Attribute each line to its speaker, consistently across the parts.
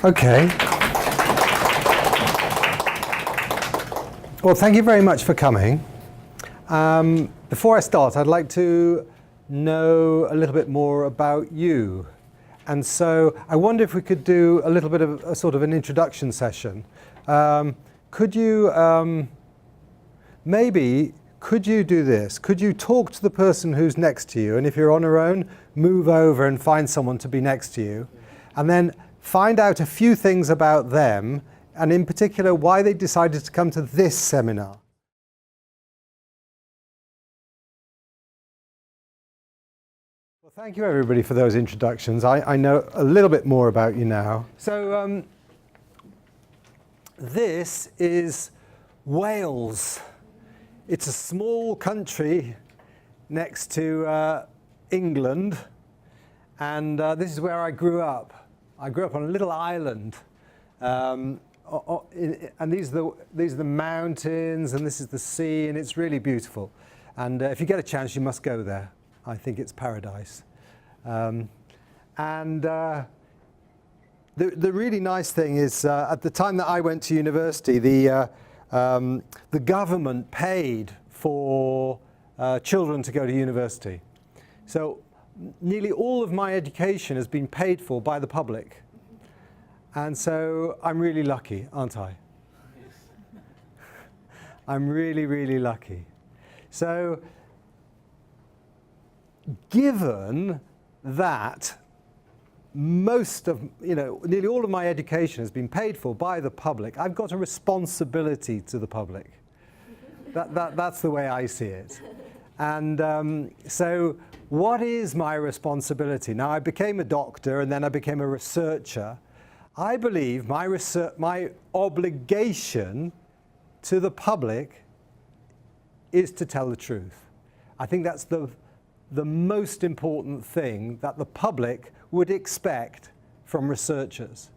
Speaker 1: Okay. Well, thank you very much for coming. Before I start, I'd like to know a little bit more about you. And so I wonder if we could do a little bit of a sort of an introduction session. Could you do this? Could you talk to the person who's next to you? And if you're on your own, move over and find someone to be next to you. And then find out a few things about them, and in particular, why they decided to come to this seminar. Well, thank you everybody for those introductions. I know a little bit more about you now. So this is Wales. It's a small country next to England, and this is where I grew up. I grew up on a little island, and these are the mountains, and this is the sea, and it's really beautiful. And if you get a chance, you must go there. I think it's paradise. The really nice thing is, at the time that I went to university, the government paid for children to go to university. So nearly all of my education has been paid for by the public. And so I'm really lucky, aren't I? I'm really, really lucky. So given that nearly all of my education has been paid for by the public, I've got a responsibility to the public. That's the way I see it. And so what is my responsibility? Now, I became a doctor and then I became a researcher. I believe my obligation to the public is to tell the truth. I think that's the most important thing that the public would expect from researchers.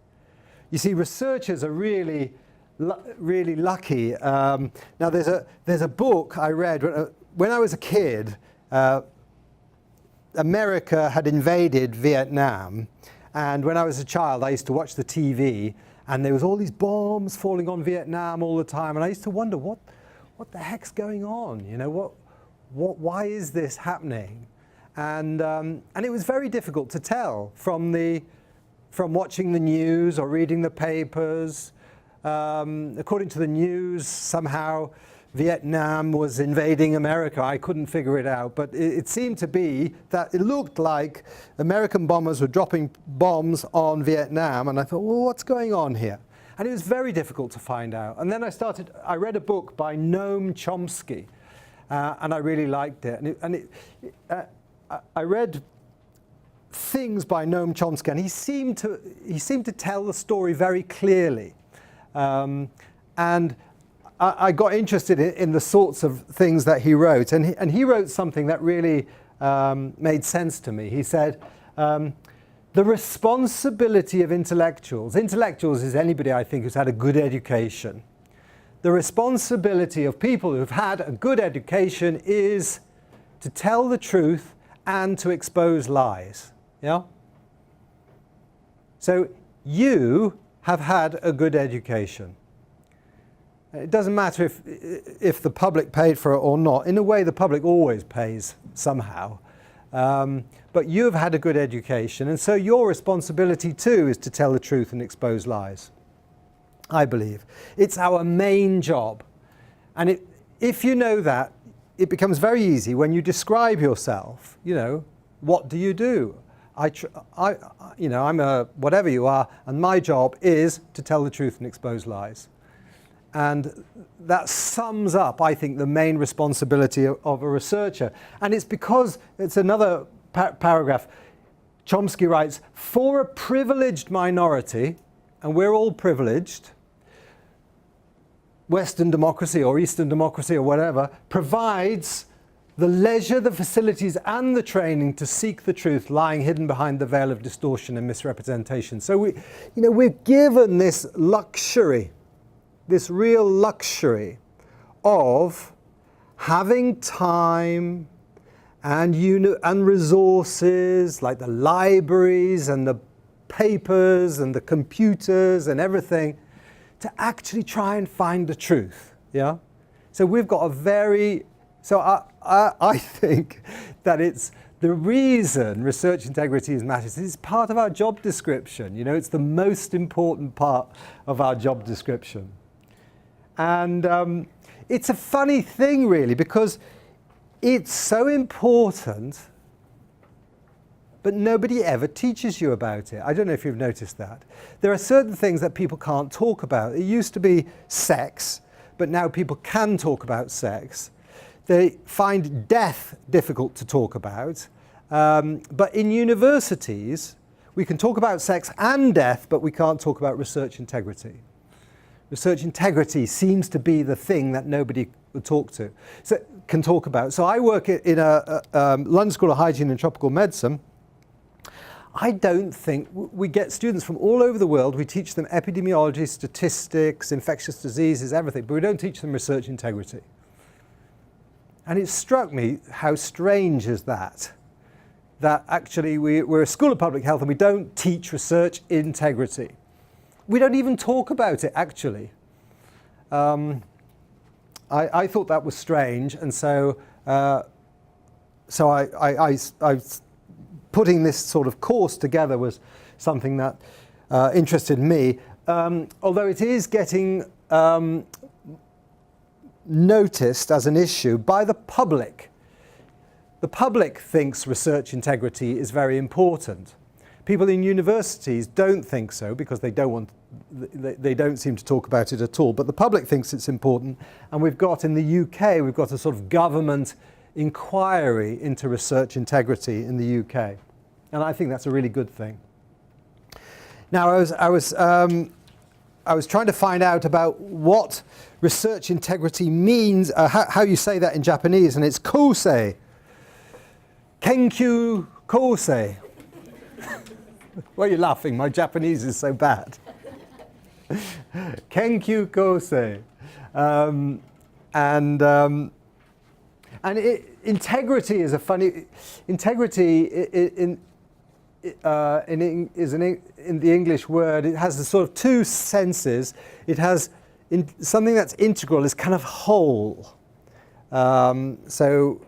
Speaker 1: You see, researchers are really lucky. Now, there's a book I read when I was a kid. America had invaded Vietnam, and when I was a child, I used to watch the TV, and there was all these bombs falling on Vietnam all the time, and I used to wonder what the heck's going on? You know, why is this happening? And it was very difficult to tell from watching the news or reading the papers. According to the news, somehow Vietnam was invading America. I couldn't figure it out, but it seemed to be that it looked like American bombers were dropping bombs on Vietnam, and I thought, well, what's going on here? And it was very difficult to find out. And then I read a book by Noam Chomsky, and I really liked it. I read things by Noam Chomsky, and he seemed to tell the story very clearly. And I got interested in the sorts of things that he wrote, and he wrote something that really made sense to me. He said, the responsibility of intellectuals is anybody, I think, who's had a good education. The responsibility of people who've had a good education is to tell the truth and to expose lies. Yeah? So you have had a good education. It doesn't matter if the public paid for it or not. In a way, the public always pays somehow. But you've had a good education, and so your responsibility too is to tell the truth and expose lies, I believe. It's our main job. And if you know that, it becomes very easy when you describe yourself. You know, what do you do? I'm a whatever you are, and my job is to tell the truth and expose lies. And that sums up, I think, the main responsibility of a researcher. And it's because, it's another paragraph, Chomsky writes, for a privileged minority, and we're all privileged, Western democracy or Eastern democracy or whatever, provides the leisure, the facilities, and the training to seek the truth lying hidden behind the veil of distortion and misrepresentation. So we're given this luxury, this real luxury of having time and resources like the libraries and the papers and the computers and everything to actually try and find the truth. Yeah. So we've got a very, so I think that it's the reason research integrity matters. It's part of our job description. You know, it's the most important part of our job description. And it's a funny thing, really, because it's so important, but nobody ever teaches you about it. I don't know if you've noticed that. There are certain things that people can't talk about. It used to be sex, but now people can talk about sex. They find death difficult to talk about. But in universities, we can talk about sex and death, but we can't talk about research integrity. Research integrity seems to be the thing that nobody can talk about. So I work in a London School of Hygiene and Tropical Medicine. I don't think we get students from all over the world. We teach them epidemiology, statistics, infectious diseases, everything, but we don't teach them research integrity. And it struck me how strange is that actually we're a school of public health and we don't teach research integrity. We don't even talk about it, actually. I thought that was strange, and so I putting this sort of course together was something that interested me, although it is getting noticed as an issue by the public. The public thinks research integrity is very important. People in universities don't think so because they don't seem to talk about it at all. But the public thinks it's important, and we've got in the UK, we've got a sort of government inquiry into research integrity in the UK, and I think that's a really good thing. Now, I was trying to find out about what research integrity means, how you say that in Japanese, and it's kosei. Kenkyu kosei. Why are you laughing? My Japanese is so bad. Kenkyu kosei. Integrity is a funny. Integrity in the English word. It has a sort of two senses. It has something that's integral is kind of whole. So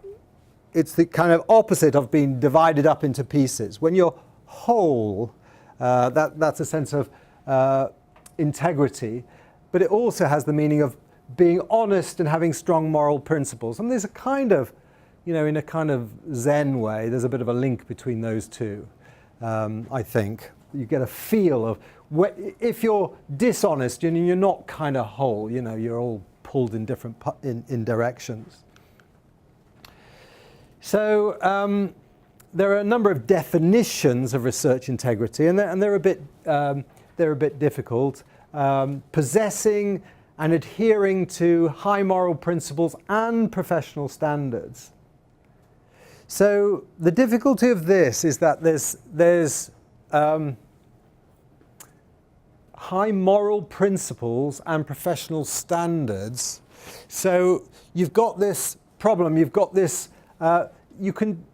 Speaker 1: it's the kind of opposite of being divided up into pieces. When you're whole, that's a sense of integrity, but it also has the meaning of being honest and having strong moral principles. And there's a kind of, in a kind of Zen way, there's a bit of a link between those two, I think. You get a feel of, if you're dishonest, you're not kind of whole, you're all pulled in different in directions. So there are a number of definitions of research integrity, and they're a bit difficult. Possessing and adhering to high moral principles and professional standards. So the difficulty of this is that there's high moral principles and professional standards. So you've got this problem. You've got this. You can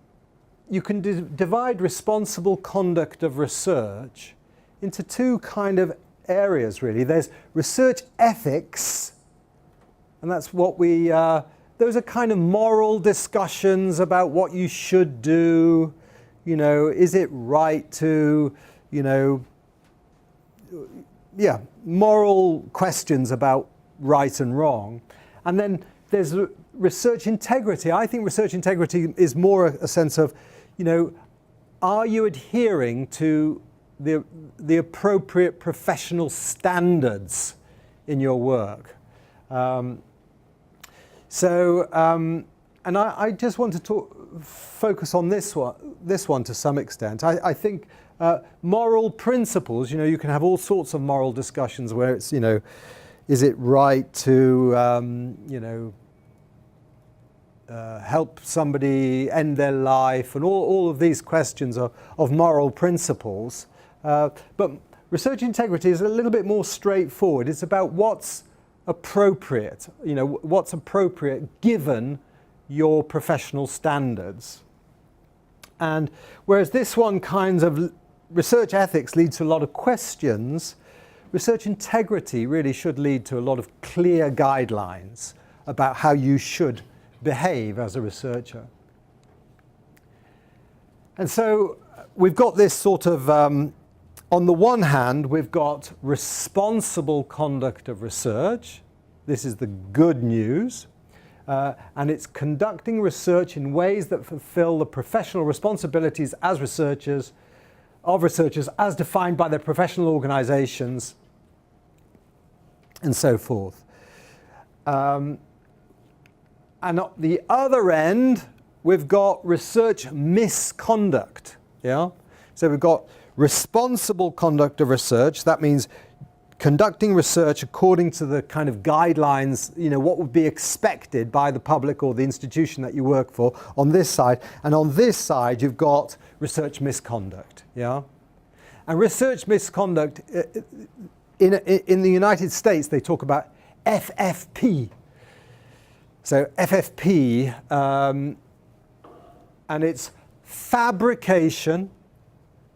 Speaker 1: divide responsible conduct of research into two kind of areas, really. There's research ethics, and that's what those are kind of moral discussions about what you should do. Is it right to, moral questions about right and wrong. And then there's research integrity. I think research integrity is more a sense of, are you adhering to the appropriate professional standards in your work? And I just want to focus on this one to some extent. I think moral principles, you can have all sorts of moral discussions where it's, is it right to, help somebody end their life, and all of these questions of moral principles. But research integrity is a little bit more straightforward. It's about what's appropriate, what's appropriate given your professional standards. And whereas this one kind of research ethics leads to a lot of questions, research integrity really should lead to a lot of clear guidelines about how you should behave as a researcher. And so we've got this sort of, on the one hand, we've got responsible conduct of research. This is the good news. And it's conducting research in ways that fulfill the professional responsibilities as researchers, as defined by their professional organizations, and so forth. And at the other end, we've got research misconduct. Yeah? So we've got responsible conduct of research. That means conducting research according to the kind of guidelines, what would be expected by the public or the institution that you work for on this side. And on this side, you've got research misconduct. Yeah? And research misconduct, in the United States, they talk about FFP. So FFP, and it's fabrication,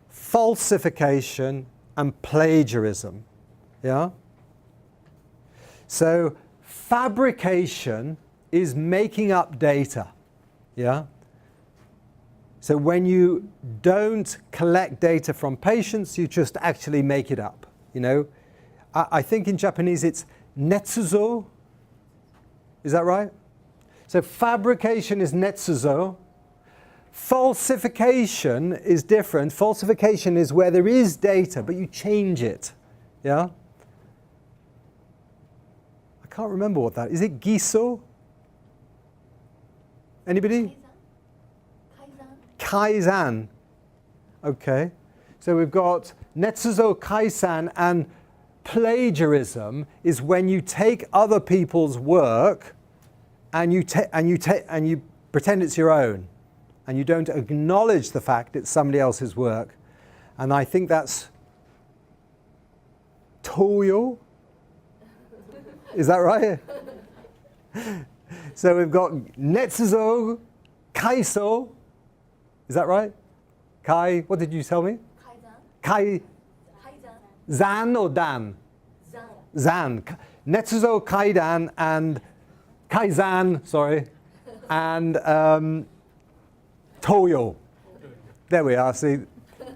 Speaker 1: falsification, and plagiarism. Yeah? So fabrication is making up data. Yeah? So when you don't collect data from patients, you just actually make it up. I think in Japanese it's netsuzo. Is that right? So fabrication is netsuzo. Falsification is different. Falsification is where there is data, but you change it. Yeah? I can't remember what that is. Is it giso? Anybody? Kaizan. Okay. So we've got netsuzo, kaisan, and plagiarism is when you take other people's work and you pretend it's your own, and you don't acknowledge the fact it's somebody else's work. And I think that's toyo. Is that right? So we've got netsuzo, kaiso. Is that right? Kai, what did you tell me? Kai. Zan or Dan? Zan. Netsuzo, Kaidan, and Kaizan, sorry, and Toyo. There we are. See,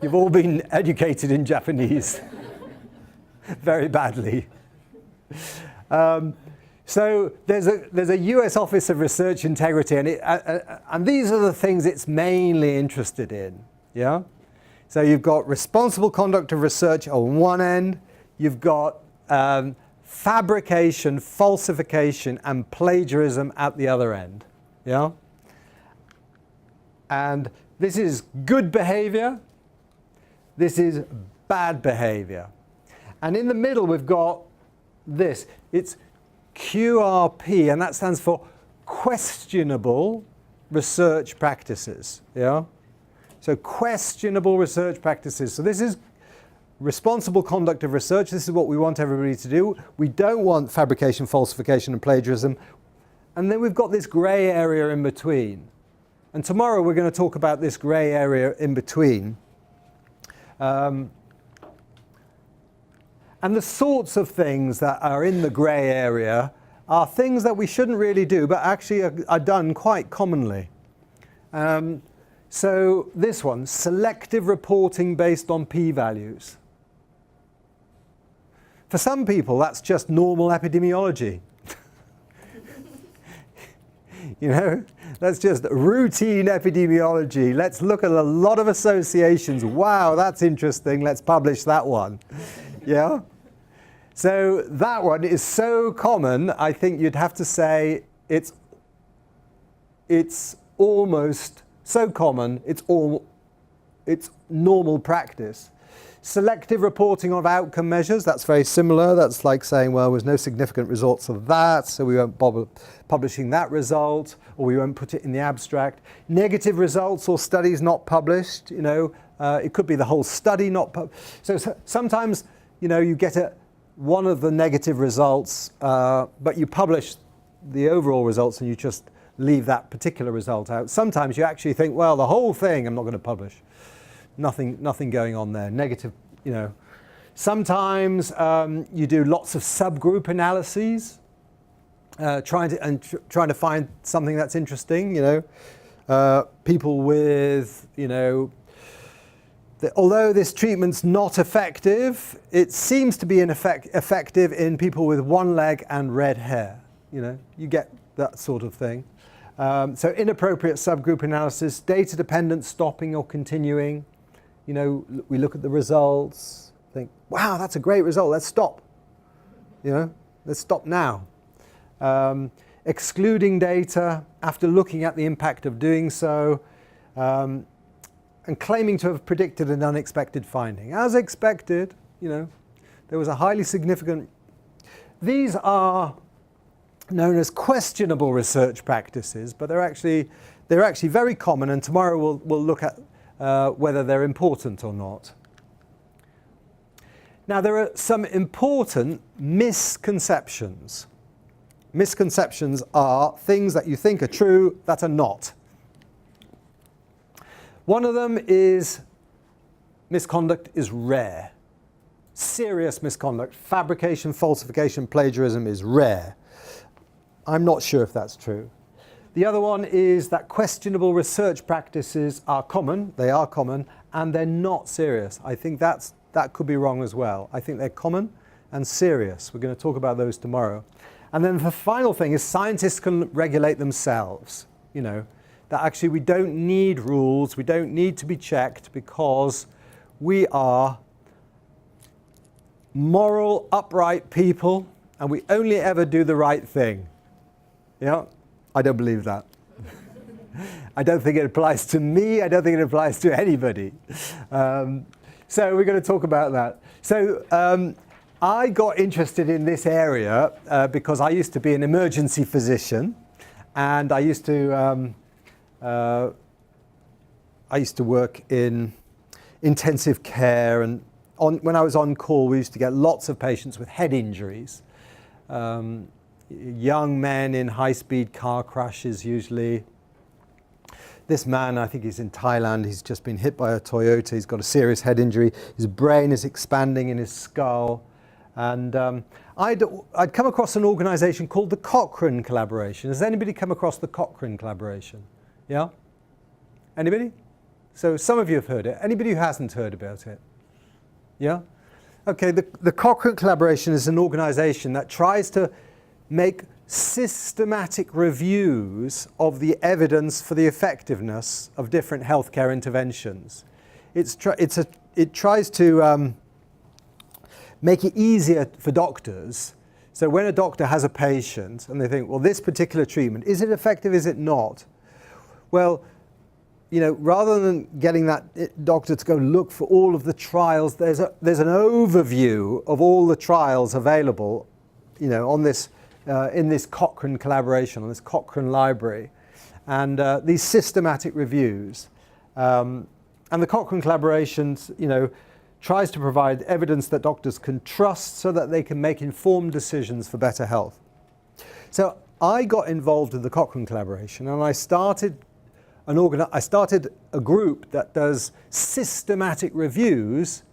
Speaker 1: you've all been educated in Japanese very badly. So there's a US Office of Research Integrity, and these are the things it's mainly interested in. Yeah. So you've got responsible conduct of research on one end, you've got fabrication, falsification, and plagiarism at the other end. Yeah? And this is good behavior, this is bad behavior. And in the middle we've got this. It's QRP, and that stands for questionable research practices. Yeah? So questionable research practices. So this is responsible conduct of research. This is what we want everybody to do. We don't want fabrication, falsification, and plagiarism. And then we've got this grey area in between. And tomorrow we're going to talk about this grey area in between. And the sorts of things that are in the grey area are things that we shouldn't really do, but actually are done quite commonly. So this one, selective reporting based on p-values. For some people, that's just normal epidemiology. That's just routine epidemiology. Let's look at a lot of associations. Wow, that's interesting. Let's publish that one. Yeah? So that one is so common, I think you'd have to say it's almost so common, it's normal practice. Selective reporting of outcome measures, that's very similar. That's like saying, well, there's no significant results of that, so we won't bother publishing that result, or we won't put it in the abstract. Negative results or studies not published, it could be the whole study not published. So sometimes, you get one of the negative results, but you publish the overall results and you just leave that particular result out. Sometimes you actually think, well, the whole thing I'm not going to publish. Nothing going on there. Negative, you know. Sometimes you do lots of subgroup analyses, trying to find something that's interesting. You know, people with, you know, although this treatment's not effective, it seems to be effective in people with one leg and red hair. You know, you get that sort of thing. So inappropriate subgroup analysis, data-dependent stopping or continuing. You know, we look at the results, think, wow, that's a great result, let's stop. You know, let's stop now. Excluding data after looking at the impact of doing so, and claiming to have predicted an unexpected finding. As expected, you know, there was a highly significant. These are known as questionable research practices, but they're actually very common, and tomorrow we'll look at whether they're important or not. Now, there are some important misconceptions. Misconceptions are things that you think are true that are not. One of them is misconduct is rare. Serious misconduct, fabrication, falsification, plagiarism is rare. I'm not sure if that's true. The other one is that questionable research practices are common, they are common, and they're not serious. I think that could be wrong as well. I think they're common and serious. We're going to talk about those tomorrow. And then the final thing is scientists can regulate themselves. You know, that actually we don't need rules, we don't need to be checked because we are moral, upright people and we only ever do the right thing. Yeah, I don't believe that. I don't think it applies to me, I don't think it applies to anybody. So we're going to talk about that. So I got interested in this area because I used to be an emergency physician and I used to work in intensive care, and when I was on call we used to get lots of patients with head injuries. Young men in high-speed car crashes usually. This man, I think he's in Thailand, he's just been hit by a Toyota, he's got a serious head injury, his brain is expanding in his skull. And I'd come across an organization called the Cochrane Collaboration. Has anybody come across the Cochrane Collaboration? Yeah? Anybody? So some of you have heard it. Anybody who hasn't heard about it? Yeah? Okay, the Cochrane Collaboration is an organization that tries to make systematic reviews of the evidence for the effectiveness of different healthcare interventions. It tries to make it easier for doctors. So when a doctor has a patient and they think, well, this particular treatment, is it effective, is it not? Well, you know, rather than getting that doctor to go look for all of the trials, there's an overview of all the trials available, you know, on this in this Cochrane Collaboration, on this Cochrane library, and these systematic reviews. And the Cochrane Collaboration, you know, tries to provide evidence that doctors can trust so that they can make informed decisions for better health. So I got involved in the Cochrane Collaboration, and I started a group that does systematic reviews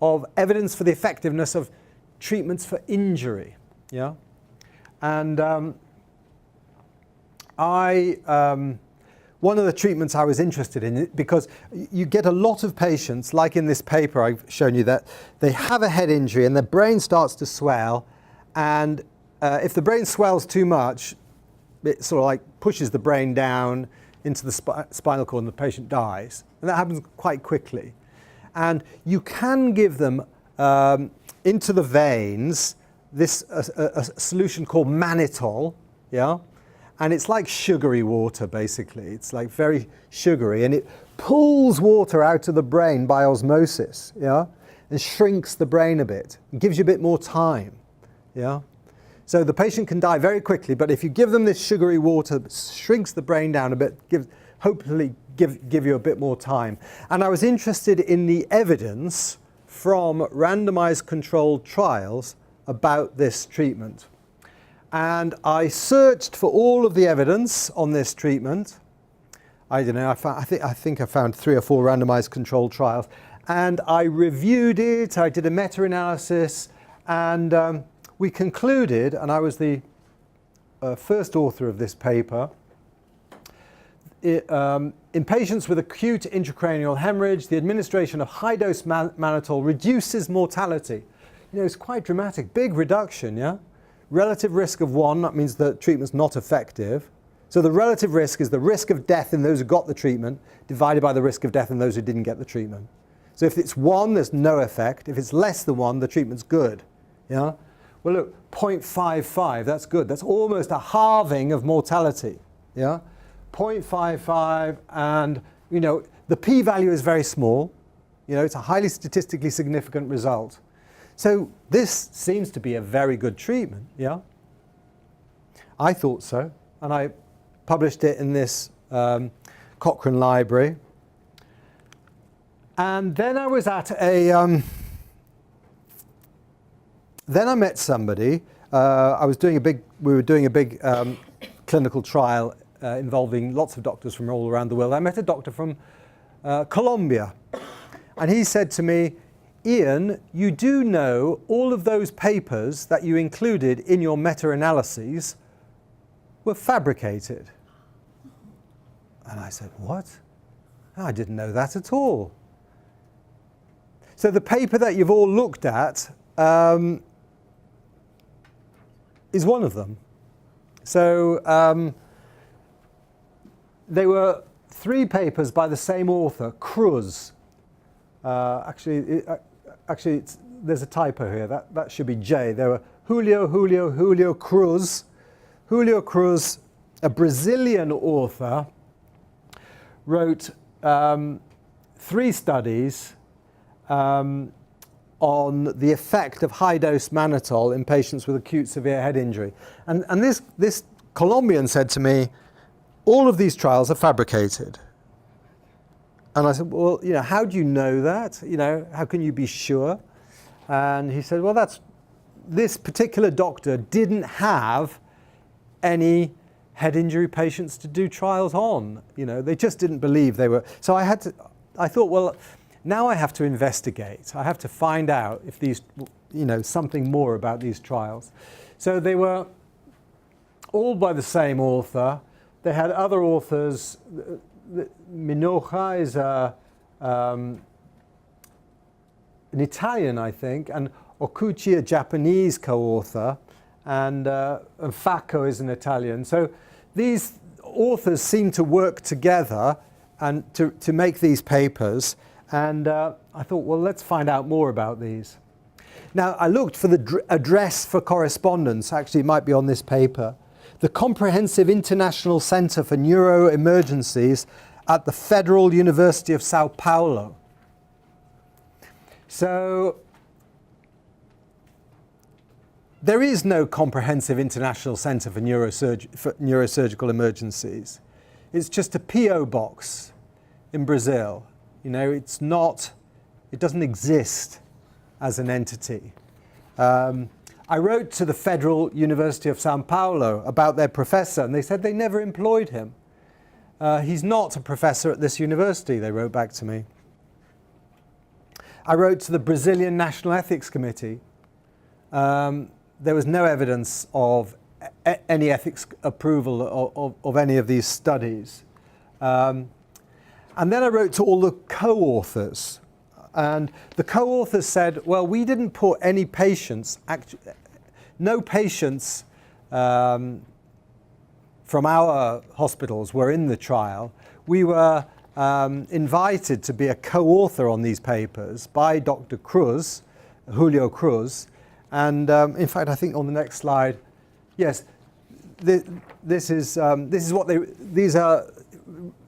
Speaker 1: of evidence for the effectiveness of treatments for injury. Yeah. And one of the treatments I was interested in, because you get a lot of patients, like in this paper I've shown you, that they have a head injury and their brain starts to swell, and if the brain swells too much, it sort of like pushes the brain down into the spinal cord and the patient dies. And that happens quite quickly. And you can give them into the veins this a solution called mannitol, yeah? And it's like sugary water, basically. It's like very sugary, and it pulls water out of the brain by osmosis, yeah? And shrinks the brain a bit. It gives you a bit more time, yeah? So the patient can die very quickly, but if you give them this sugary water, it shrinks the brain down a bit, hopefully give you a bit more time. And I was interested in the evidence from randomized controlled trials about this treatment. And I searched for all of the evidence on this treatment. I don't know, I think I found 3 or 4 randomized controlled trials. And I reviewed it, I did a meta-analysis, and we concluded, and I was the first author of this paper, in patients with acute intracranial hemorrhage, the administration of high-dose mannitol reduces mortality. You know, it's quite dramatic, big reduction, yeah? Relative risk of 1, that means the treatment's not effective. So the relative risk is the risk of death in those who got the treatment divided by the risk of death in those who didn't get the treatment. So if it's 1, there's no effect. If it's less than 1, the treatment's good, yeah? Well, look, 0.55, that's good. That's almost a halving of mortality, yeah? 0.55, and, you know, the p-value is very small. You know, it's a highly statistically significant result. So this seems to be a very good treatment, yeah? I thought so, and I published it in this Cochrane library. And then I was at a, then I met somebody. We were doing a big clinical trial involving lots of doctors from all around the world. I met a doctor from Colombia, and he said to me, Ian, you do know all of those papers that you included in your meta-analyses were fabricated. And I said, what? I didn't know that at all. So the paper that you've all looked at is one of them. So they were 3 papers by the same author, Cruz. Actually, there's a typo here. That should be J. There were Julio Cruz. Julio Cruz, a Brazilian author, wrote 3 studies on the effect of high-dose mannitol in patients with acute severe head injury. And this Colombian said to me, all of these trials are fabricated. And I said, well, you know, how do you know that? You know, how can you be sure? And he said, well, this particular doctor didn't have any head injury patients to do trials on. You know, they just didn't believe they were. So I thought, well, now I have to investigate. I have to find out if these, you know, something more about these trials. So they were all by the same author. They had other authors. Minoja is an Italian, I think, and Okuchi, a Japanese co-author, and Facco is an Italian. So these authors seem to work together and to make these papers, and I thought, well, let's find out more about these. Now, I looked for the address for correspondence. Actually, it might be on this paper. The Comprehensive International Center for Neuroemergencies at the Federal University of Sao Paulo. So there is no Comprehensive International Center for Neurosurgical Emergencies. It's just a PO box in Brazil. You know, it doesn't exist as an entity. I wrote to the Federal University of Sao Paulo about their professor, and they said they never employed him. He's not a professor at this university, they wrote back to me. I wrote to the Brazilian National Ethics Committee. There was no evidence of any ethics approval of any of these studies. And then I wrote to all the co-authors. And the co-authors said, well, we didn't put any patients, no patients from our hospitals were in the trial. We were invited to be a co-author on these papers by Dr. Cruz, Julio Cruz. And in fact, I think on the next slide, yes, these are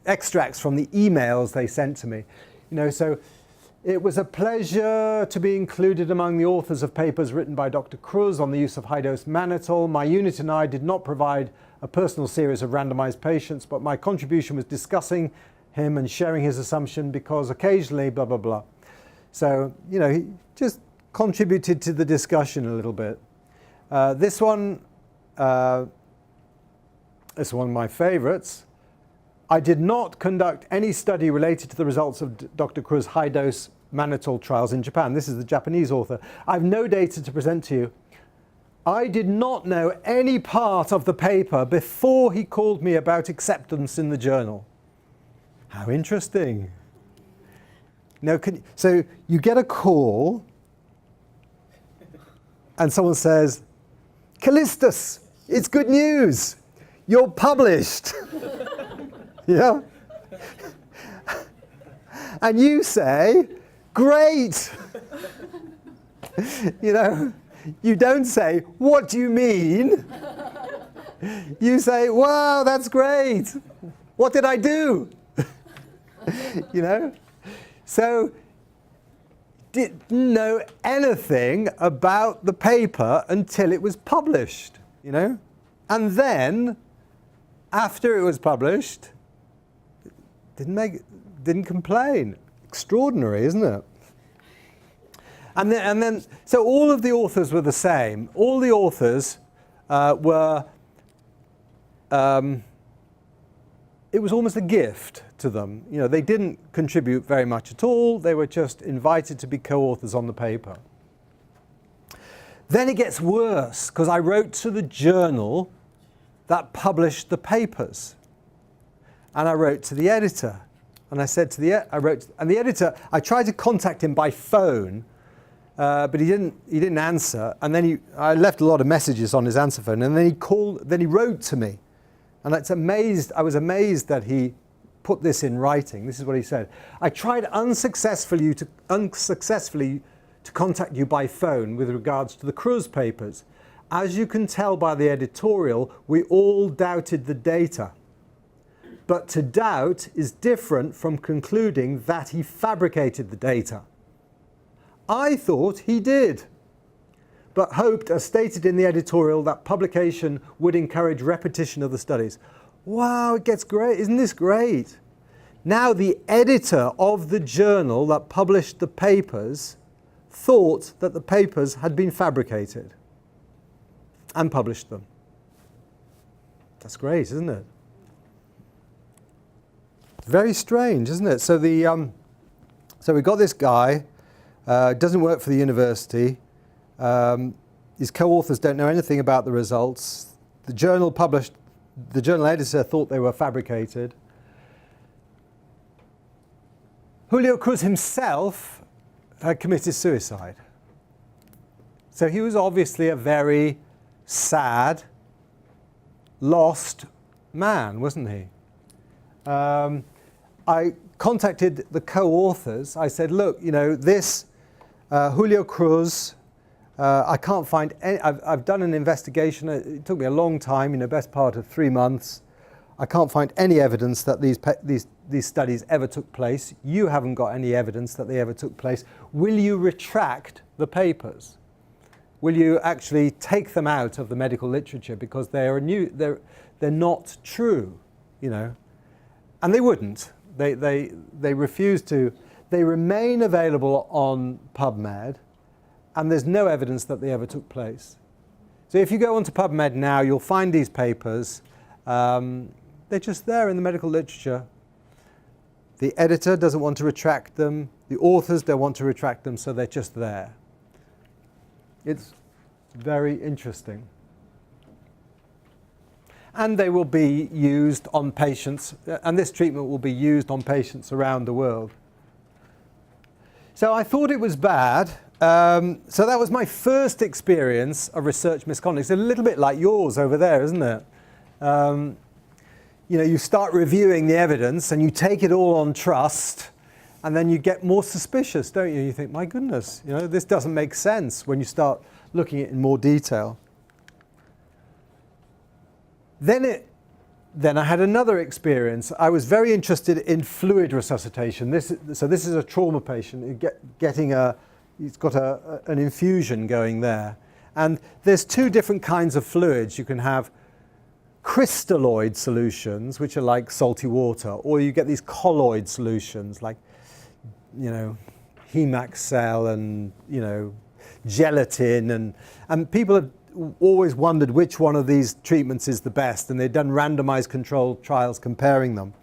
Speaker 1: extracts from the emails they sent to me. You know, so it was a pleasure to be included among the authors of papers written by Dr. Cruz on the use of high-dose mannitol. My unit and I did not provide a personal series of randomized patients, but my contribution was discussing him and sharing his assumption because occasionally, blah, blah, blah. So, you know, he just contributed to the discussion a little bit. This one is one of my favorites. I did not conduct any study related to the results of Dr. Cruz's high-dose mannitol trials in Japan. This is the Japanese author. I have no data to present to you. I did not know any part of the paper before he called me about acceptance in the journal. How interesting. Now, so you get a call and someone says, Callistus, it's good news. You're published. Yeah. And you say, great. You know, you don't say, what do you mean? You say, wow, that's great. What did I do? You know? So, didn't know anything about the paper until it was published, you know? And then, after it was published, didn't complain. Extraordinary, isn't it? And then, so all of the authors were the same. All the authors were, it was almost a gift to them. You know, they didn't contribute very much at all. They were just invited to be co-authors on the paper. Then it gets worse, because I wrote to the journal that published the papers. And I wrote to the editor. And I said to the editor, I tried to contact him by phone, but he didn't answer. And then I left a lot of messages on his answer phone. And then he wrote to me. And I was amazed that he put this in writing. This is what he said. I tried unsuccessfully to contact you by phone with regards to the Cruz papers. As you can tell by the editorial, we all doubted the data. But to doubt is different from concluding that he fabricated the data. I thought he did, but hoped, as stated in the editorial, that publication would encourage repetition of the studies. Wow, it gets great. Isn't this great? Now the editor of the journal that published the papers thought that the papers had been fabricated and published them. That's great, isn't it? Very strange, isn't it? So so we got this guy, doesn't work for the university. His co-authors don't know anything about the results. The journal editor thought they were fabricated. Julio Cruz himself had committed suicide. So he was obviously a very sad, lost man, wasn't he? I contacted the co-authors. I said, look, you know, this Julio Cruz, I can't find any, I've done an investigation. It took me a long time, you know, best part of 3 months. I can't find any evidence that these studies ever took place. You haven't got any evidence that they ever took place. Will you retract the papers? Will you actually take them out of the medical literature because they're not true, you know? And they wouldn't. They refuse to. They remain available on PubMed, and there's no evidence that they ever took place. So if you go onto PubMed now, you'll find these papers. They're just there in the medical literature. The editor doesn't want to retract them. The authors don't want to retract them, so they're just there. It's very interesting. And they will be used on patients, and this treatment will be used on patients around the world. So I thought it was bad. So that was my first experience of research misconduct. It's a little bit like yours over there, isn't it? You know, you start reviewing the evidence and you take it all on trust, and then you get more suspicious, don't you? You think, my goodness, you know, this doesn't make sense when you start looking at it in more detail. Then I had another experience. I was very interested in fluid resuscitation. So this is a trauma patient he's got an infusion going there. And there's two different kinds of fluids. You can have crystalloid solutions, which are like salty water, or you get these colloid solutions like, you know, Hemax cell and, you know, gelatin. And people have always wondered which one of these treatments is the best, and they've done randomized controlled trials comparing them.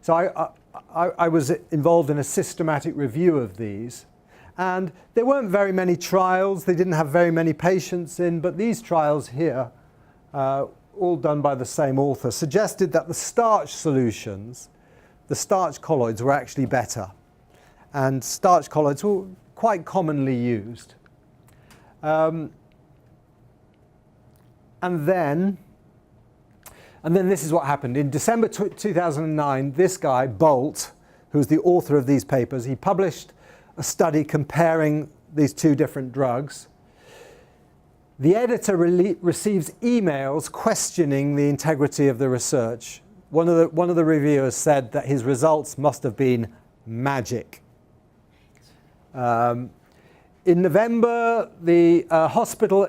Speaker 1: So I was involved in a systematic review of these. And there weren't very many trials. They didn't have very many patients in. But these trials here, all done by the same author, suggested that the starch solutions, the starch colloids, were actually better. And starch colloids were quite commonly used. And then this is what happened. In December 2009, this guy, Bolt, who's the author of these papers, he published a study comparing these two different drugs. The editor receives emails questioning the integrity of the research. One of the reviewers said that his results must have been magic. In November, the hospital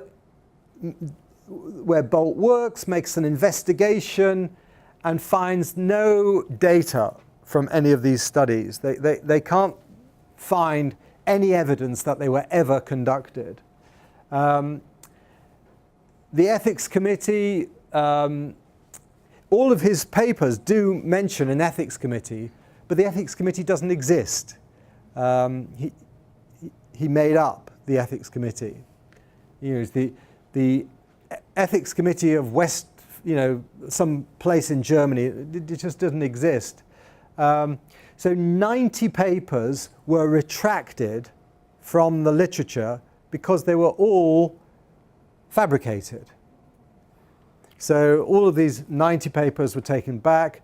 Speaker 1: where Bolt works makes an investigation and finds no data from any of these studies. They can't find any evidence that they were ever conducted. The ethics committee, all of his papers do mention an ethics committee, but the ethics committee doesn't exist. He made up the ethics committee. The ethics committee of some place in Germany, it just doesn't exist. So 90 papers were retracted from the literature because they were all fabricated. So all of these 90 papers were taken back.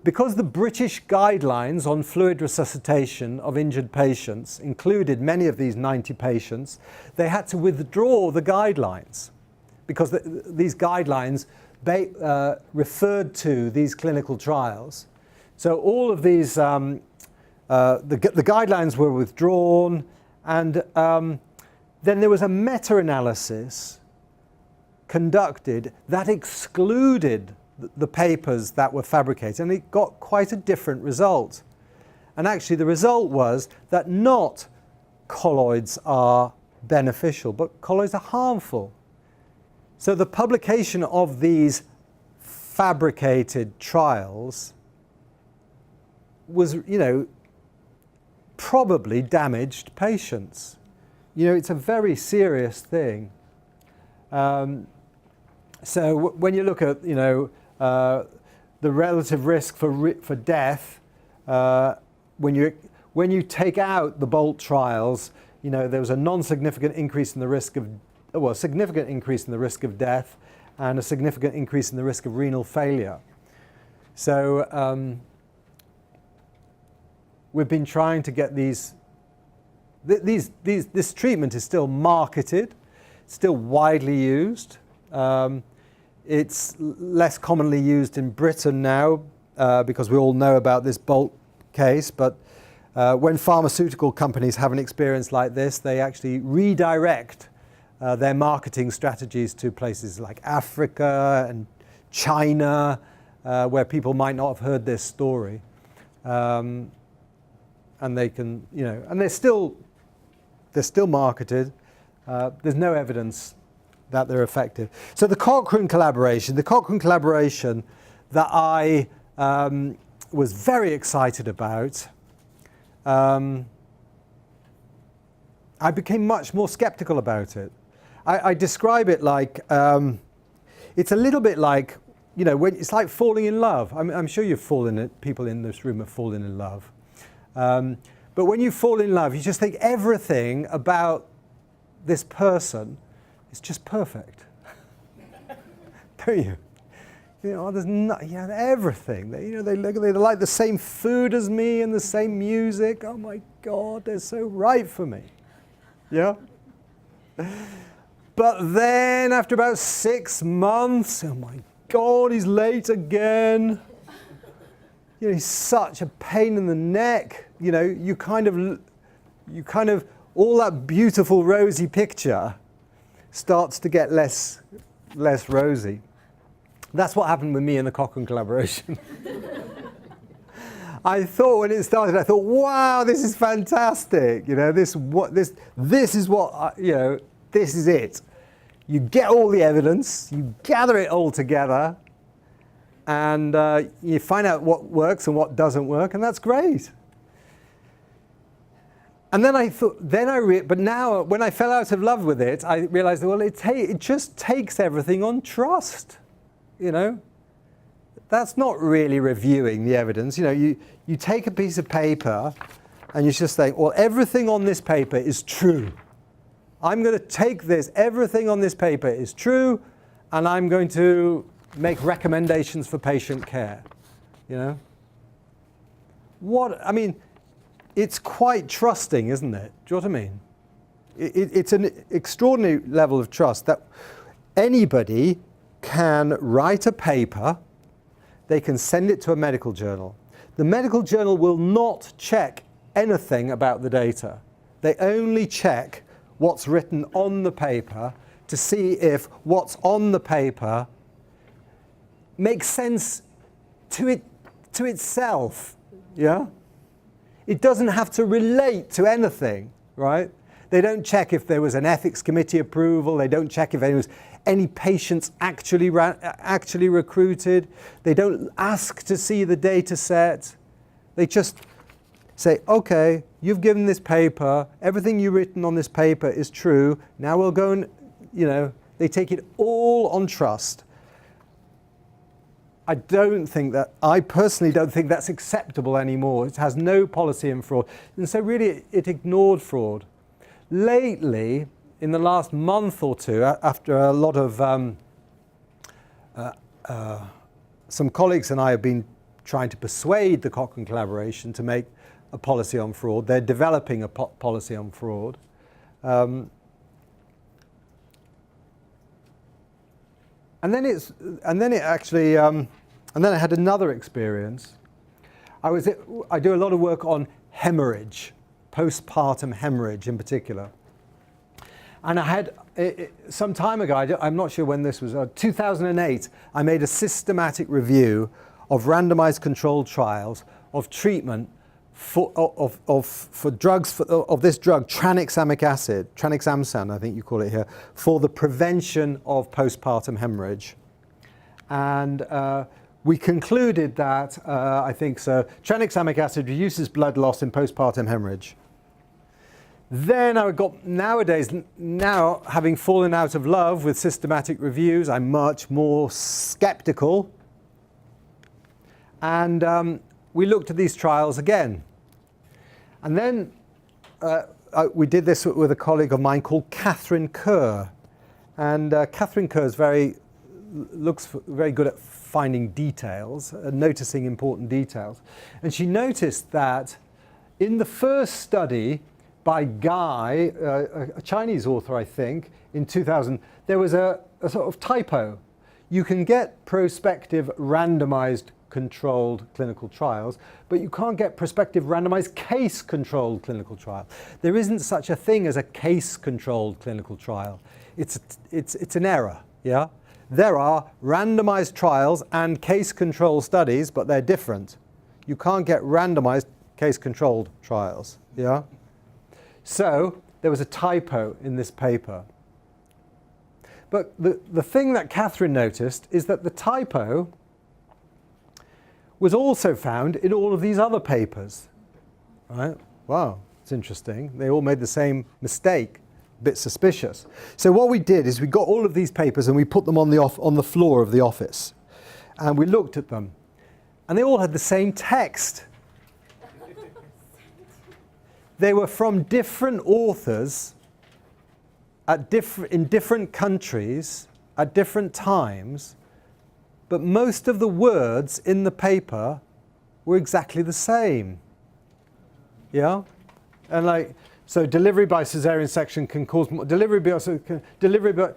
Speaker 1: Because the British guidelines on fluid resuscitation of injured patients included many of these 90 patients, they had to withdraw the guidelines because these guidelines referred to these clinical trials. So all of these, the guidelines were withdrawn, and then there was a meta-analysis conducted that excluded the papers that were fabricated, and it got quite a different result. And actually the result was that not colloids are beneficial, but colloids are harmful. So the publication of these fabricated trials was, probably damaged patients. It's a very serious thing. So when you look at, the relative risk for death, when you take out the Bolt trials, there was a non-significant increase in the risk of, a significant increase in the risk of death, and a significant increase in the risk of renal failure. So we've been trying to get this treatment is still marketed, still widely used. It's less commonly used in Britain now because we all know about this Bolt case, but when pharmaceutical companies have an experience like this, they actually redirect their marketing strategies to places like Africa and China, where people might not have heard this story. And they can, and they're still marketed. There's no evidence that they're effective. So the Cochrane Collaboration that I was very excited about, I became much more skeptical about it. I describe it like, it's a little bit like, when it's like falling in love. I'm sure people in this room have fallen in love. But when you fall in love, you just think everything about this person is just perfect. Don't you? There's everything. They like the same food as me and the same music. Oh my God, they're so right for me. Yeah? But then after about 6 months, oh my God, he's late again. He's such a pain in the neck. You kind of, all that beautiful rosy picture starts to get less rosy. That's what happened with me in the Cochrane Collaboration. I thought when it started, wow, this is fantastic. This is it. You get all the evidence, you gather it all together, and you find out what works and what doesn't work, and that's great. And then I thought, but now when I fell out of love with it, I realized, well, it just takes everything on trust, you know. That's not really reviewing the evidence. You know, you take a piece of paper and you just think, well, everything on this paper is true. I'm going to take this, everything on this paper is true, and I'm going to make recommendations for patient care, you know. I mean, it's quite trusting, isn't it? Do you know what I mean? It's an extraordinary level of trust that anybody can write a paper, they can send it to a medical journal. The medical journal will not check anything about the data. They only check what's written on the paper to see if what's on the paper makes sense to itself, yeah? It doesn't have to relate to anything, right? They don't check if there was an ethics committee approval. They don't check if there was any patients actually recruited. They don't ask to see the data set. They just say, okay, you've given this paper. Everything you've written on this paper is true. Now we'll go and, you know, they take it all on trust. I personally don't think that's acceptable anymore. It has no policy in fraud. And so really it ignored fraud. Lately, in the last month or two, after a lot of, some colleagues and I have been trying to persuade the Cochrane Collaboration to make a policy on fraud. They're developing a policy on fraud. And then I had another experience. I do a lot of work on hemorrhage, postpartum hemorrhage in particular. And I had, some time ago, I'm not sure when this was, 2008, I made a systematic review of randomized controlled trials of treatment for drugs, of this drug, tranexamic acid, tranexamsan, I think you call it here, for the prevention of postpartum hemorrhage. And we concluded that, I think so, tranexamic acid reduces blood loss in postpartum hemorrhage. Then I got, now having fallen out of love with systematic reviews, I'm much more skeptical. And we looked at these trials again. And then we did this with a colleague of mine called Catherine Kerr. And Catherine Kerr looks very good at finding details, noticing important details. And she noticed that in the first study by Guy, a Chinese author, I think, in 2000, there was a sort of typo. You can get prospective randomized controlled clinical trials, but you can't get prospective randomized case-controlled clinical trial. There isn't such a thing as a case-controlled clinical trial. It's an error, yeah? There are randomized trials and case-controlled studies, but they're different. You can't get randomized case-controlled trials, yeah? So there was a typo in this paper. But the thing that Catherine noticed is that the typo was also found in all of these other papers. Right? Wow, it's interesting. They all made the same mistake. A bit suspicious. So what we did is we got all of these papers and we put them on the floor of the office. And we looked at them. And they all had the same text. They were from different authors in different countries at different times, but most of the words in the paper were exactly the same. Yeah? And so delivery by cesarean section can cause delivery by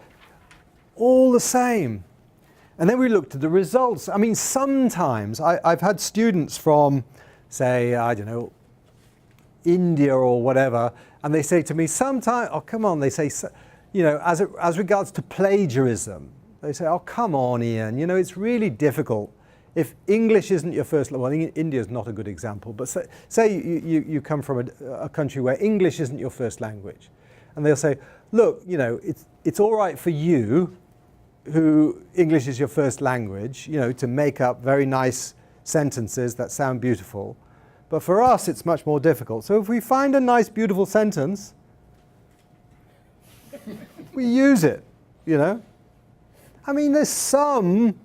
Speaker 1: all the same. And then we looked at the results. I mean, sometimes I've had students from, say, I don't know, India or whatever, and they say to me, sometimes, oh, come on, they say, you know, as regards to plagiarism, they say, oh, come on, Ian, you know, it's really difficult. If English isn't your first language, well, India is not a good example, but say you come from a country where English isn't your first language, and they'll say, look, you know, it's all right for you, who English is your first language, you know, to make up very nice sentences that sound beautiful. But for us, it's much more difficult. So if we find a nice, beautiful sentence, we use it, you know. I mean, there's some,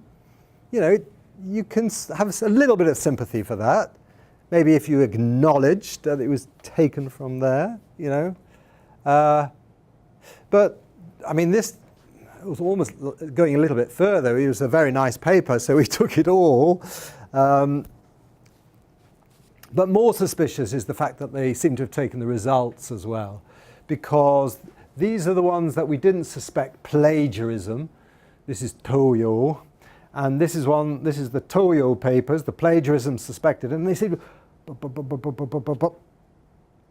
Speaker 1: you know, you can have a little bit of sympathy for that. Maybe if you acknowledged that it was taken from there, you know. But, I mean, this was almost going a little bit further. It was a very nice paper, so we took it all. But more suspicious is the fact that they seem to have taken the results as well, because these are the ones that we didn't suspect plagiarism. This is Toyo, and this is the Toyo papers, the plagiarism suspected, and they said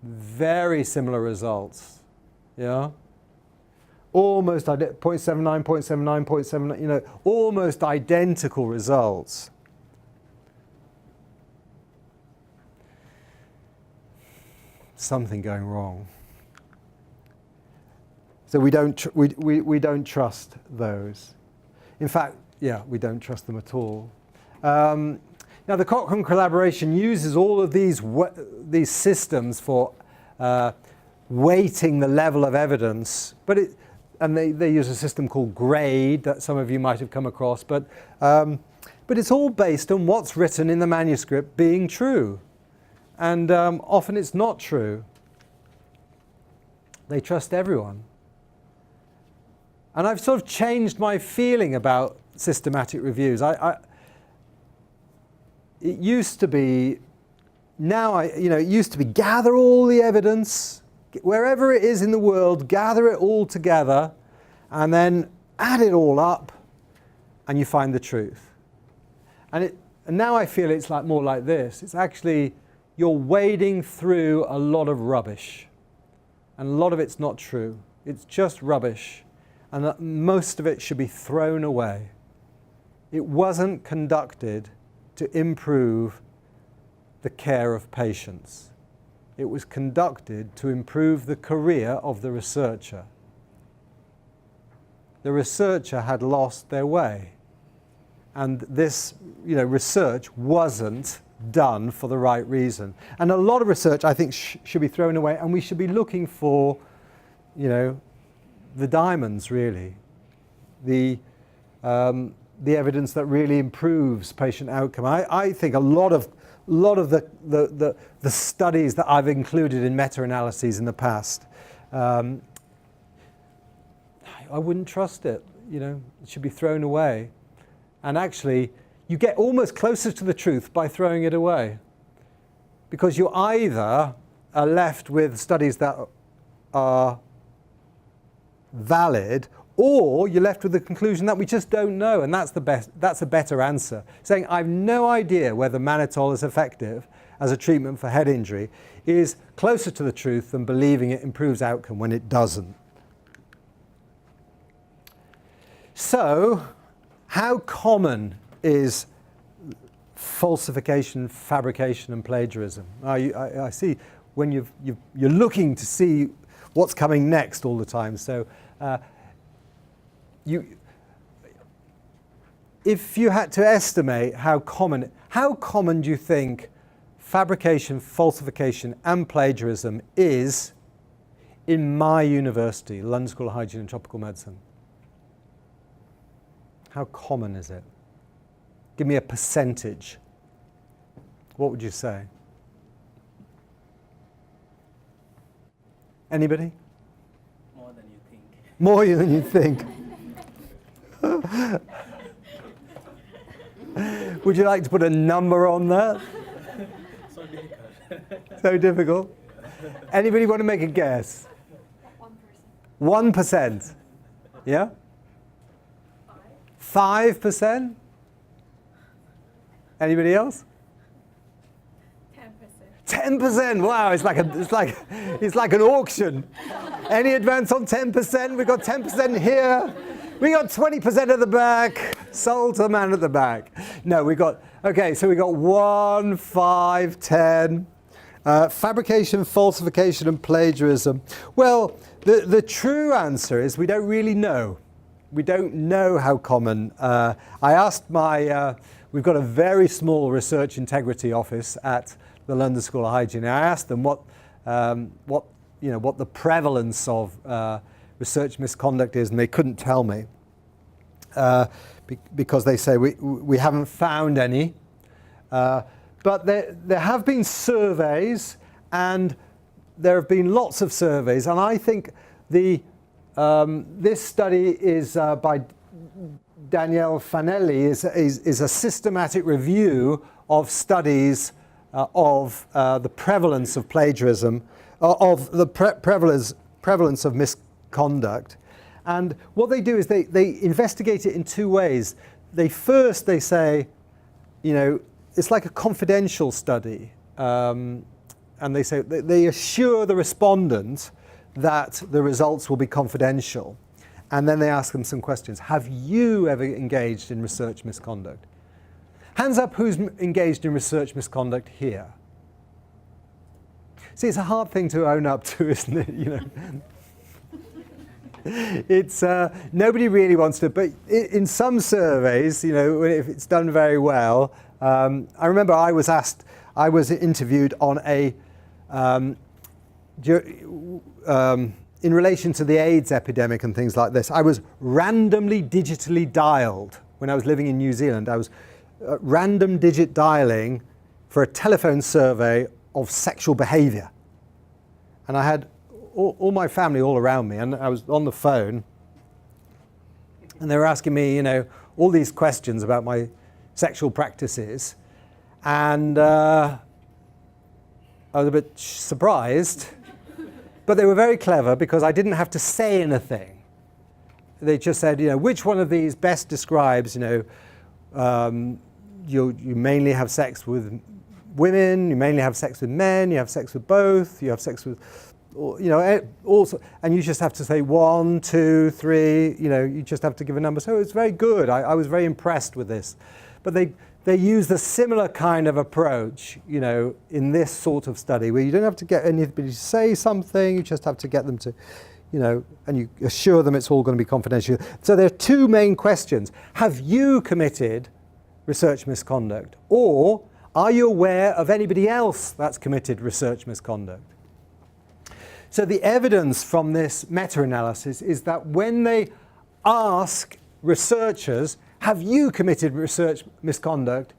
Speaker 1: very similar results, yeah? Almost 0.79, 0.79, 0.79, you know, almost identical results. Something going wrong. So we don't trust those. In fact, yeah, we don't trust them at all. Now, the Cochrane Collaboration uses all of these systems for weighting the level of evidence, and they use a system called grade that some of you might have come across, but it's all based on what's written in the manuscript being true, and often it's not true. They trust everyone. And I've sort of changed my feeling about systematic reviews. It used to be, it used to be gather all the evidence, wherever it is in the world, gather it all together, and then add it all up, and you find the truth. And now I feel it's more like this. It's actually, you're wading through a lot of rubbish, and a lot of it's not true. It's just rubbish, and that most of it should be thrown away. It wasn't conducted to improve the care of patients. It was conducted to improve the career of the researcher. The researcher had lost their way, and this, research wasn't done for the right reason. And a lot of research, I think, should be thrown away, and we should be looking for, the diamonds, really, the evidence that really improves patient outcome. I think a lot of the studies that I've included in meta-analyses in the past, I wouldn't trust it. It should be thrown away. And actually, you get almost closer to the truth by throwing it away, because you either are left with studies that are valid, or you're left with the conclusion that we just don't know, and that's a better answer. Saying, I've no idea whether mannitol is effective as a treatment for head injury is closer to the truth than believing it improves outcome when it doesn't. So, how common is falsification, fabrication, and plagiarism? I see when you're looking to see what's coming next all the time. So, if you had to estimate how common do you think fabrication, falsification, and plagiarism is in my university, London School of Hygiene and Tropical Medicine? How common is it? Give me a percentage. What would you say? Anybody?
Speaker 2: More than you think.
Speaker 1: More than you think. Would you like to put a number on that?
Speaker 2: So difficult.
Speaker 1: So difficult? Anybody want to make a guess?
Speaker 3: 1%.
Speaker 1: 1%? Yeah? 5%? Anybody else?
Speaker 3: 10%.
Speaker 1: 10%. Wow, it's like an auction. Any advance on 10%? We've got 10% here. We got 20% at the back. Sold to the man at the back. No, we got 1, 5, 10. Fabrication, falsification, and plagiarism. Well, the true answer is we don't really know. We don't know how common. I asked we've got a very small research integrity office at the London School of Hygiene. I asked them what the prevalence of research misconduct is, and they couldn't tell me because they say we haven't found any. But there have been surveys, and there have been lots of surveys, and I think this study is by Danielle Fanelli, is a systematic review of studies of the prevalence of plagiarism, of the prevalence of misconduct. And what they do is they investigate it in two ways. They say, it's like a confidential study. And they say they assure the respondent that the results will be confidential. And then they ask them some questions. Have you ever engaged in research misconduct? Hands up who's engaged in research misconduct here. See, it's a hard thing to own up to, isn't it? It's nobody really wants to, but in some surveys, if it's done very well, I remember I was interviewed on in relation to the AIDS epidemic and things like this. I was randomly digitally dialed when I was living in New Zealand. I was random digit dialing for a telephone survey of sexual behavior. And I had all my family all around me, and I was on the phone, and they were asking me, all these questions about my sexual practices, and I was a bit surprised, but they were very clever because I didn't have to say anything. They just said, which one of these best describes, you mainly have sex with women, you mainly have sex with men, you have sex with both, you have sex with, also, and you just have to say 1, 2, 3, you just have to give a number. So it's very good. I was very impressed with this. But they used a similar kind of approach, in this sort of study where you don't have to get anybody to say something, you just have to get them to, and you assure them it's all going to be confidential. So there are two main questions. Have you committed research misconduct? Or are you aware of anybody else that's committed research misconduct? So the evidence from this meta-analysis is that when they ask researchers, have you committed research misconduct,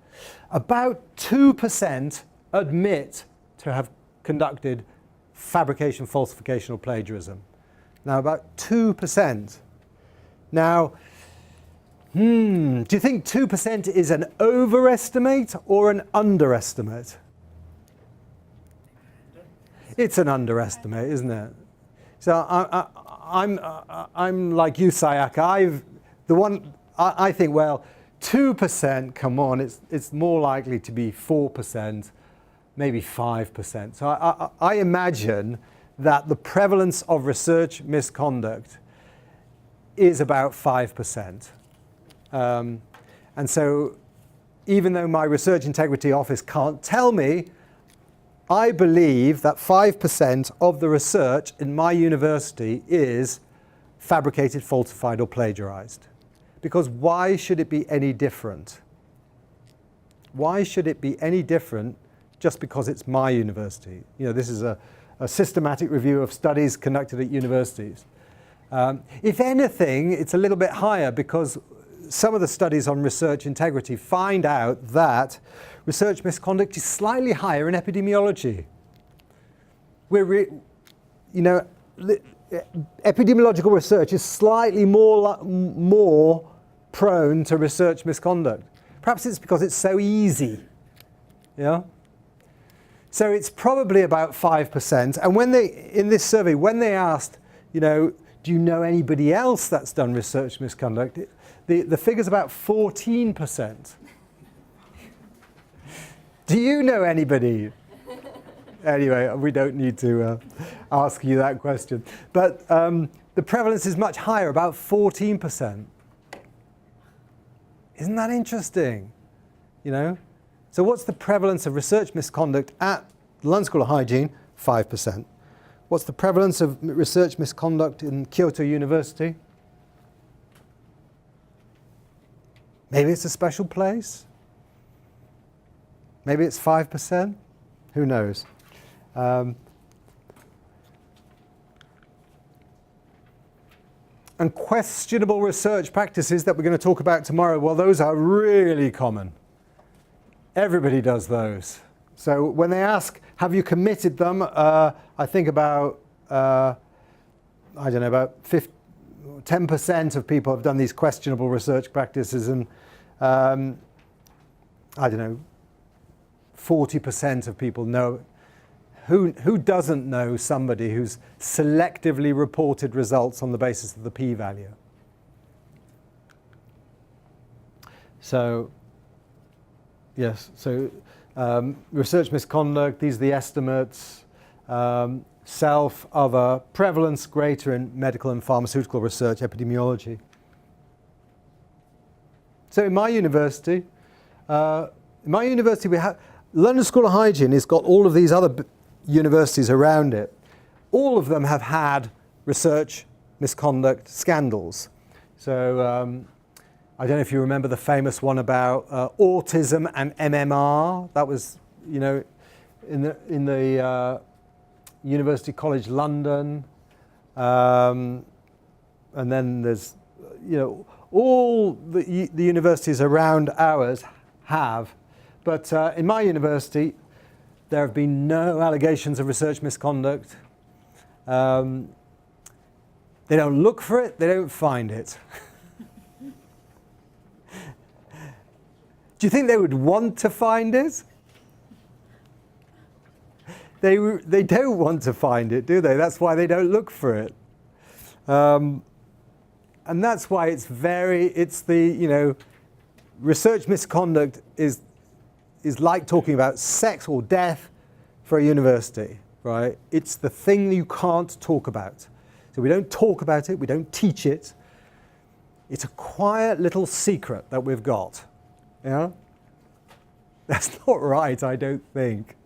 Speaker 1: about 2% admit to have conducted fabrication, falsification, or plagiarism. Now, about 2%. Now, do you think 2% is an overestimate or an underestimate? It's an underestimate, isn't it? So I'm like you, IesearchA. I think, well, 2%, come on, it's more likely to be 4%, maybe 5%. So I imagine that the prevalence of research misconduct is about 5%. And so even though my research integrity office can't tell me, I believe that 5% of the research in my university is fabricated, falsified, or plagiarized. Because why should it be any different? Why should it be any different just because it's my university? This is a systematic review of studies conducted at universities. If anything, it's a little bit higher because some of the studies on research integrity find out that research misconduct is slightly higher in epidemiology. Epidemiological research is slightly more prone to research misconduct. Perhaps it's because it's so easy. So it's probably about 5%. And in this survey, when they asked, do you know anybody else that's done research misconduct, the figure's about 14%. Do you know anybody? Anyway, we don't need to ask you that question. But the prevalence is much higher, about 14%. Isn't that interesting? So what's the prevalence of research misconduct at the London School of Hygiene? 5%. What's the prevalence of research misconduct in Kyoto University? Maybe it's a special place. Maybe it's 5%. Who knows? And questionable research practices that we're going to talk about tomorrow, well, those are really common. Everybody does those. So when they ask, have you committed them, I think about, I don't know, about 10% of people have done these questionable research practices, and I don't know, 40% of people know. Who doesn't know somebody who's selectively reported results on the basis of the p-value? So, yes, so research misconduct, these are the estimates, self, other, prevalence greater in medical and pharmaceutical research, epidemiology. So in my university, we have, London School of Hygiene has got all of these other universities around it. All of them have had research misconduct scandals. So I don't know if you remember the famous one about autism and MMR. That was, you know, in the University College London. And then there's, you know, all the universities around ours have. But in my university, there have been no allegations of research misconduct. They don't look for it, they don't find it. Do you think they would want to find it? They don't want to find it, do they? That's why they don't look for it. And that's why it's the, you know, research misconduct is like talking about sex or death for a university, right? It's the thing that you can't talk about. So we don't talk about it, we don't teach it. It's a quiet little secret that we've got. Yeah? That's not right, I don't think.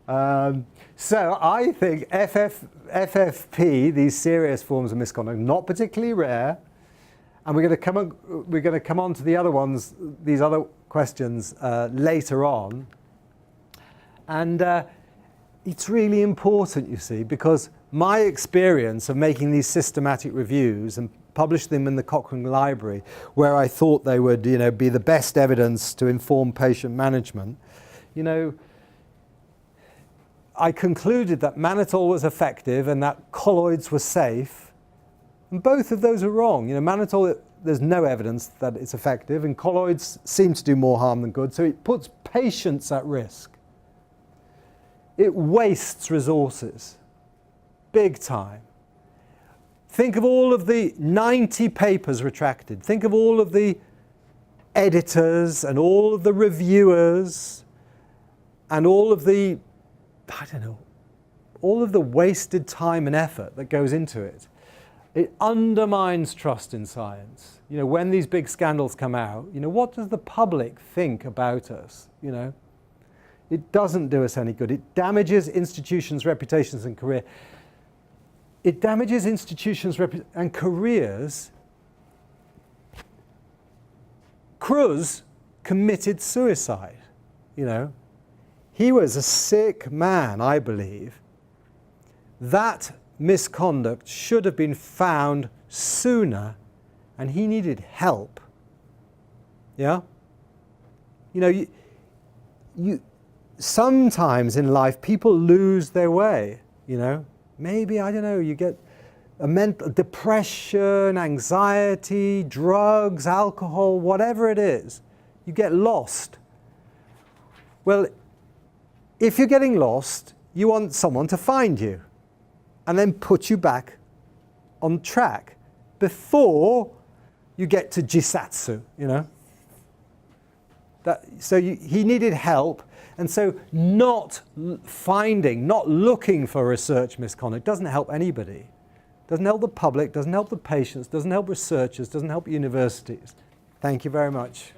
Speaker 1: So I think FFP, these serious forms of misconduct, not particularly rare, and we're going to come on to the other ones, these other questions later on. And it's really important, you see, because my experience of making these systematic reviews and publish them in the Cochrane Library, where I thought they would, you know, be the best evidence to inform patient management, you know, I concluded that mannitol was effective and that colloids were safe. And both of those are wrong. You know, mannitol, there's no evidence that it's effective, and colloids seem to do more harm than good, so it puts patients at risk. It wastes resources, big time. Think of all of the 90 papers retracted. Think of all of the editors and all of the reviewers and all of the, I don't know, all of the wasted time and effort that goes into it. It undermines trust in science. You know, when these big scandals come out, you know, what does the public think about us? You know, it doesn't do us any good. It damages institutions' reputations and career. It damages institutions' and careers. Cruz committed suicide, you know. He was a sick man, I believe. That misconduct should have been found sooner, and he needed help. Yeah? You know, you sometimes in life people lose their way, you know. Maybe, I don't know, you get a mental depression, anxiety, drugs, alcohol, whatever it is. You get lost. Well, if you're getting lost, you want someone to find you and then put you back on track before you get to jisatsu, you know. He needed help, and so not looking for research misconduct doesn't help anybody. Doesn't help the public, doesn't help the patients, doesn't help researchers, doesn't help universities. Thank you very much.